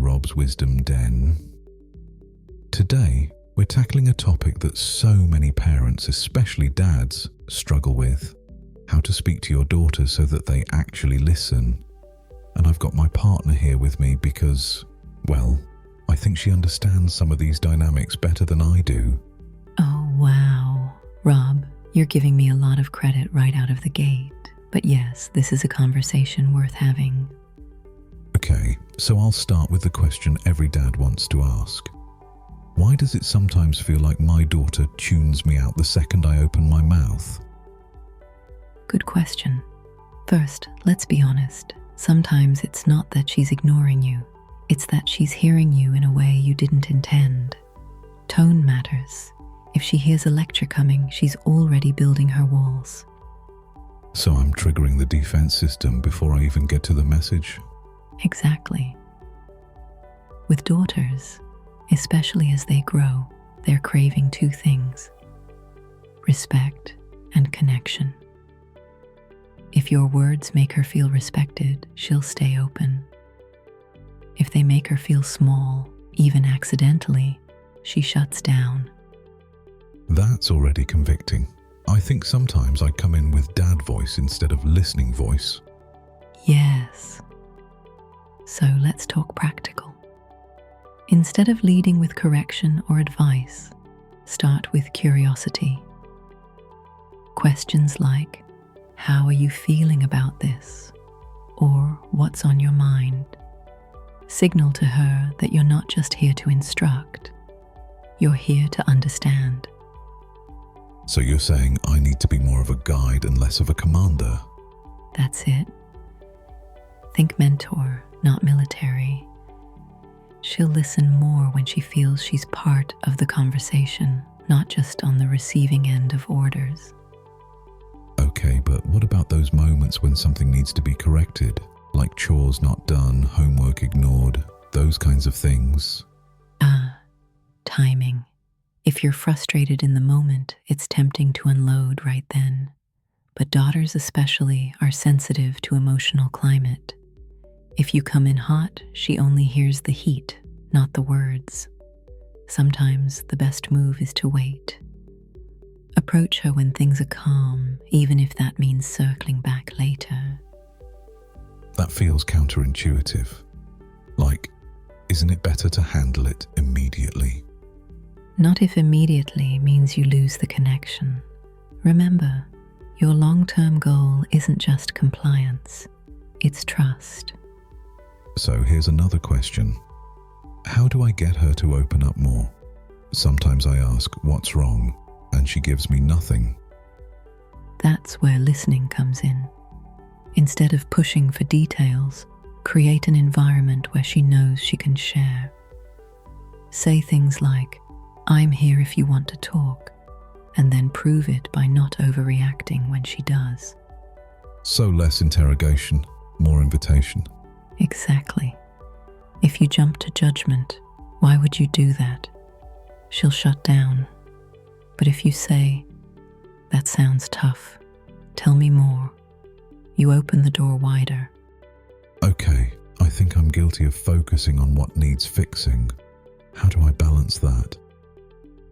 Rob's Wisdom Den. Today, we're tackling a topic that so many parents, especially dads, struggle with: how to speak to your daughter so that they actually listen. And I've got my partner here with me because, well, I think she understands some of these dynamics better than I do. Oh, wow. Rob, you're giving me a lot of credit right out of the gate. But yes, this is a conversation worth having. Okay, so I'll start with the question every dad wants to ask. Why does it sometimes feel like my daughter tunes me out the second I open my mouth? Good question. First, let's be honest. Sometimes it's not that she's ignoring you. It's that she's hearing you in a way you didn't intend. Tone matters. If she hears a lecture coming, she's already building her walls. So I'm triggering the defense system before I even get to the message? Exactly. With daughters, especially as they grow, they're craving two things: respect and connection. If your words make her feel respected, she'll stay open. If they make her feel small, even accidentally, she shuts down. That's already convicting. I think sometimes I come in with dad voice instead of listening voice. Yes. So let's talk practical. Instead of leading with correction or advice, start with curiosity. Questions like, "How are you feeling about this?" or "What's on your mind?" signal to her that you're not just here to instruct, you're here to understand. So you're saying I need to be more of a guide and less of a commander? That's it. Think mentor, not military. She'll listen more when she feels she's part of the conversation, not just on the receiving end of orders. Okay, but what about those moments when something needs to be corrected? Like chores not done, homework ignored, those kinds of things? Timing. If you're frustrated in the moment, it's tempting to unload right then. But daughters especially are sensitive to emotional climate. If you come in hot, she only hears the heat, not the words. Sometimes the best move is to wait. Approach her when things are calm, even if that means circling back later. That feels counterintuitive. Like, isn't it better to handle it immediately? Not if immediately means you lose the connection. Remember, your long-term goal isn't just compliance, it's trust. So here's another question. How do I get her to open up more? Sometimes I ask, "What's wrong?" and she gives me nothing. That's where listening comes in. Instead of pushing for details, create an environment where she knows she can share. Say things like, "I'm here if you want to talk," and then prove it by not overreacting when she does. So less interrogation, more invitation. Exactly. If you jump to judgment, why would you do that? She'll shut down. But if you say, "That sounds tough, tell me more," you open the door wider. Okay, I think I'm guilty of focusing on what needs fixing. How do I balance that?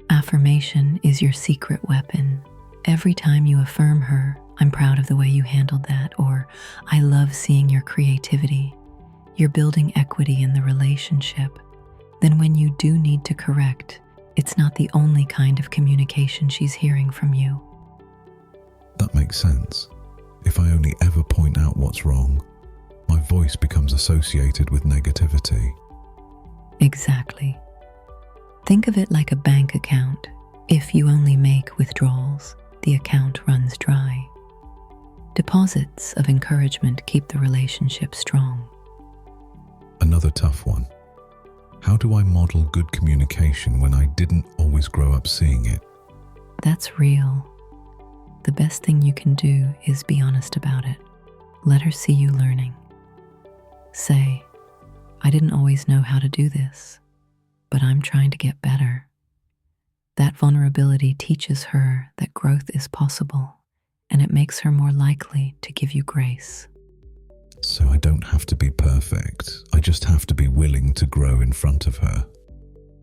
Affirmation is your secret weapon. Every time you affirm her, "I'm proud of the way you handled that," or "I love seeing your creativity," you're building equity in the relationship. Then when you do need to correct, it's not the only kind of communication she's hearing from you. That makes sense. If I only ever point out what's wrong, my voice becomes associated with negativity. Exactly. Think of it like a bank account. If you only make withdrawals, the account runs dry. Deposits of encouragement keep the relationship strong. Another tough one. How do I model good communication when I didn't always grow up seeing it? That's real. The best thing you can do is be honest about it. Let her see you learning. Say, "I didn't always know how to do this, but I'm trying to get better." That vulnerability teaches her that growth is possible, and it makes her more likely to give you grace. So I don't have to be perfect. I just have to be willing to grow in front of her.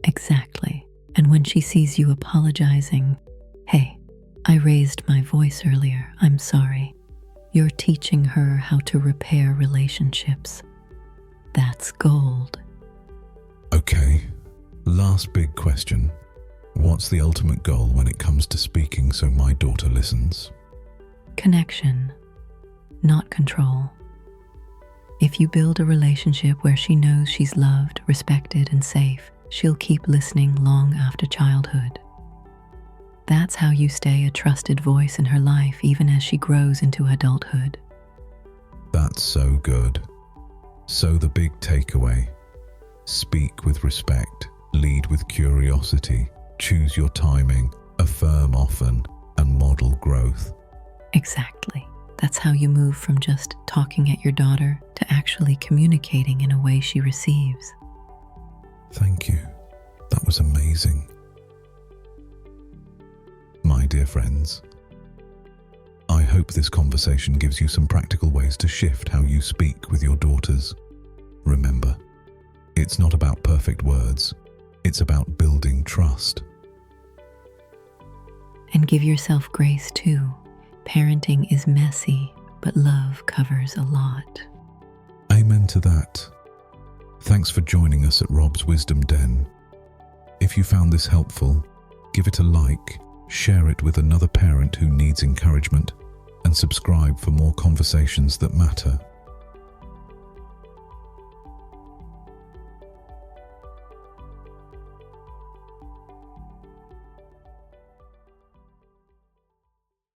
Exactly. And when she sees you apologizing, "Hey, I raised my voice earlier, I'm sorry," you're teaching her how to repair relationships. That's gold. Okay, last big question. What's the ultimate goal when it comes to speaking so my daughter listens? Connection, not control. If you build a relationship where she knows she's loved, respected, and safe, she'll keep listening long after childhood. That's how you stay a trusted voice in her life even as she grows into adulthood. That's so good. So the big takeaway: speak with respect, lead with curiosity, choose your timing, affirm often, and model growth. Exactly. That's how you move from just talking at your daughter to actually communicating in a way she receives. Thank you. That was amazing. My dear friends, I hope this conversation gives you some practical ways to shift how you speak with your daughters. Remember, it's not about perfect words, it's about building trust. And give yourself grace too. Parenting is messy, but love covers a lot. Amen to that. Thanks for joining us at Rob's Wisdom Den. If you found this helpful, give it a like, share it with another parent who needs encouragement, and subscribe for more conversations that matter.